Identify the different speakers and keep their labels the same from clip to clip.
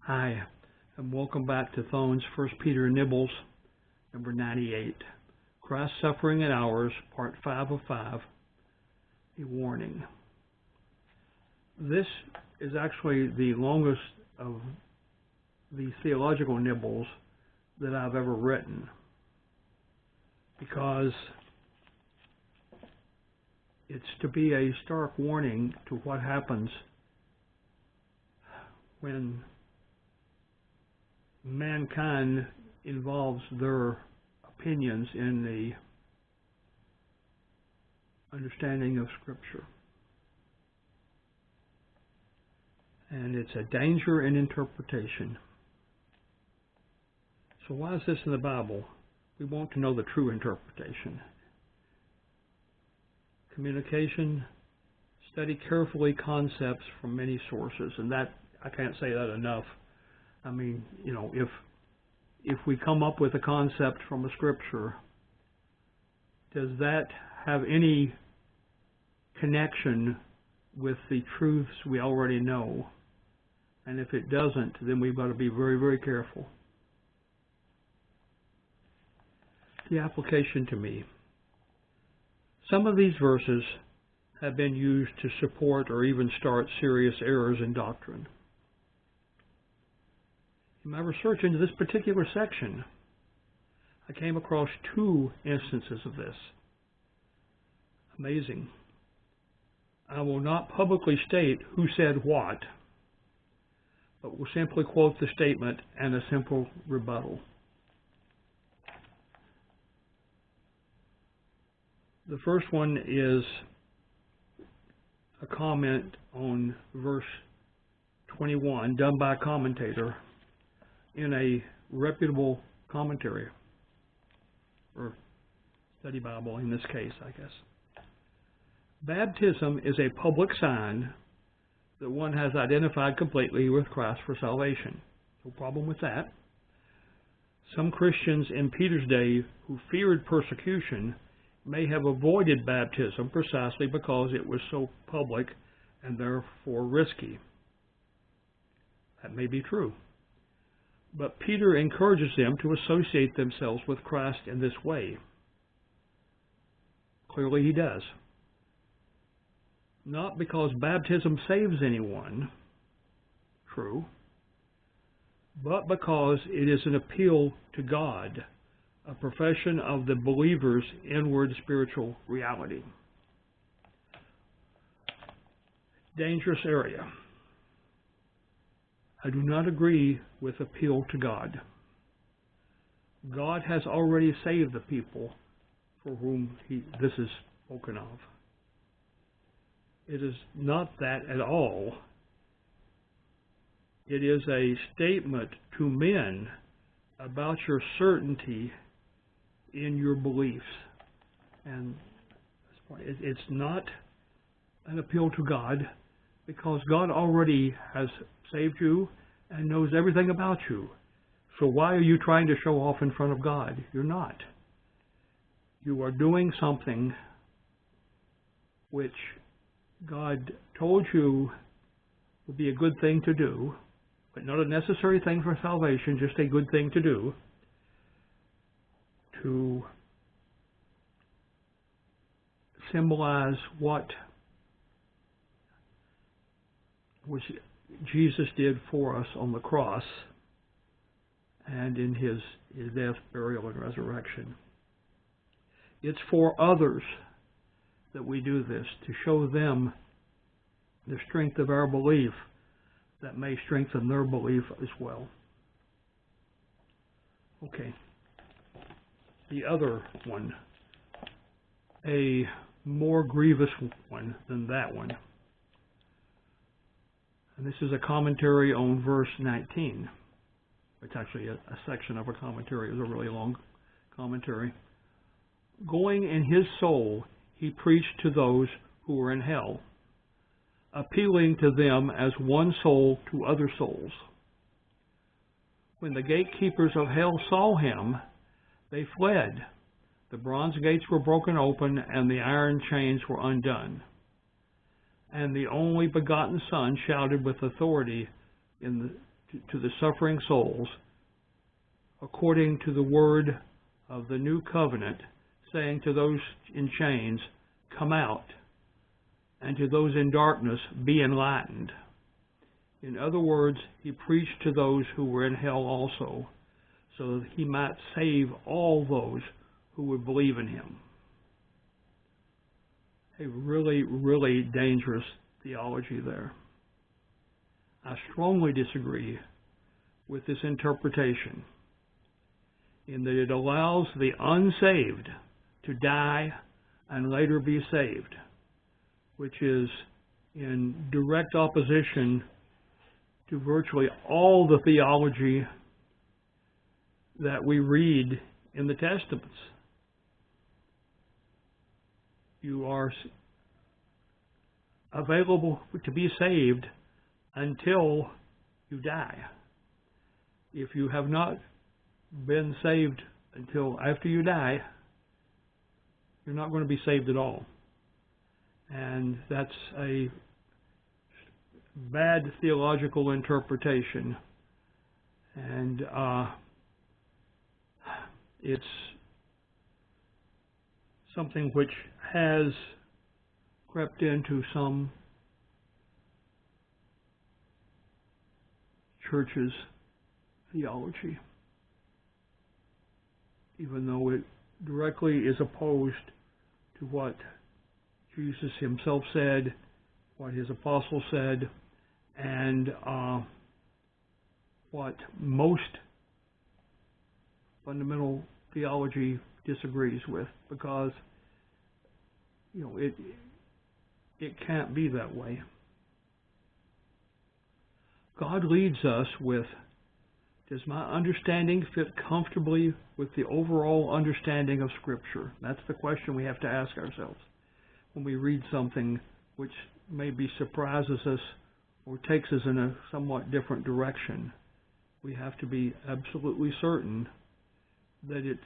Speaker 1: Hi, and welcome back to Thone's 1 Peter Nibbles, number 98. Christ's Suffering and Ours, part 5 of 5, a warning. This is actually the longest of the theological nibbles that I've ever written, because it's to be a stark warning to what happens when mankind involves their opinions in the understanding of Scripture. And it's a danger in interpretation. So why is this in the Bible? We want to know the true interpretation. Communication, study carefully concepts from many sources, and that, I can't say that enough. I mean, if we come up with a concept from a scripture, does that have any connection with the truths we already know? And if it doesn't, then we've got to be very, very careful. The application to me. Some of these verses have been used to support or even start serious errors in doctrine. In my research into this particular section, I came across 2 instances of this. Amazing. I will not publicly state who said what, but will simply quote the statement and a simple rebuttal. The first one is a comment on verse 21 done by a commentator in a reputable commentary, or study Bible in this case, I guess. Baptism is a public sign that one has identified completely with Christ for salvation. No problem with that. Some Christians in Peter's day who feared persecution may have avoided baptism precisely because it was so public and therefore risky. That may be true. But Peter encourages them to associate themselves with Christ in this way. Clearly he does. Not because baptism saves anyone, true, but because it is an appeal to God, a profession of the believer's inward spiritual reality. Dangerous area. I do not agree with appeal to God. God has already saved the people for whom this is spoken of. It is not that at all. It is a statement to men about your certainty in your beliefs. And it's not an appeal to God, because God already has saved you and knows everything about you. So why are you trying to show off in front of God? You're not. You are doing something which God told you would be a good thing to do, but not a necessary thing for salvation, just a good thing to do, to symbolize what Jesus did for us on the cross and in his death, burial, and resurrection. It's for others that we do this, to show them the strength of our belief that may strengthen their belief as well. Okay. The other one, a more grievous one than that one. And this is a commentary on verse 19. It's actually a section of a commentary. It was a really long commentary. Going in his soul, he preached to those who were in hell, appealing to them as one soul to other souls. When the gatekeepers of hell saw him, they fled. The bronze gates were broken open, and the iron chains were undone. And the only begotten Son shouted with authority to to the suffering souls according to the word of the new covenant, saying to those in chains, come out, and to those in darkness, be enlightened. In other words, he preached to those who were in hell also, so that he might save all those who would believe in him. A really, really dangerous theology there. I strongly disagree with this interpretation in that it allows the unsaved to die and later be saved, which is in direct opposition to virtually all the theology that we read in the Testaments. You are available to be saved until you die. If you have not been saved until after you die, you're not going to be saved at all. And that's a bad theological interpretation. And it's something which has crept into some churches' theology, even though it directly is opposed to what Jesus himself said, what his apostles said, and what most fundamental theology disagrees with, because it can't be that way. God leads us with, does my understanding fit comfortably with the overall understanding of Scripture? That's the question we have to ask ourselves when we read something which maybe surprises us or takes us in a somewhat different direction. We have to be absolutely certain that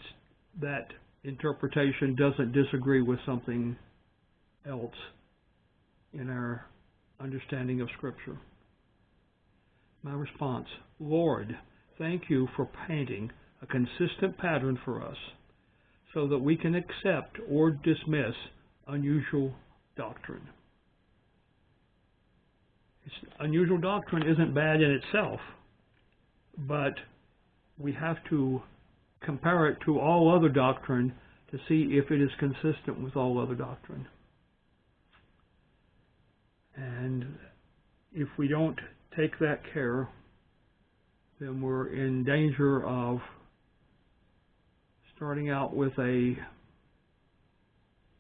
Speaker 1: that interpretation doesn't disagree with something else in our understanding of Scripture. My response, Lord, thank you for painting a consistent pattern for us so that we can accept or dismiss unusual doctrine. Unusual doctrine isn't bad in itself, but we have to compare it to all other doctrine to see if it is consistent with all other doctrine. And if we don't take that care, then we're in danger of starting out with a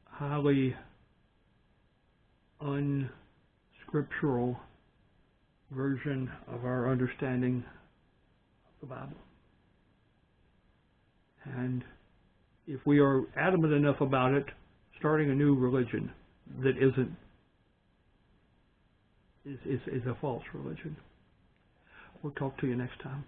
Speaker 1: highly unscriptural version of our understanding of the Bible. And if we are adamant enough about it, starting a new religion that is a false religion. We'll talk to you next time.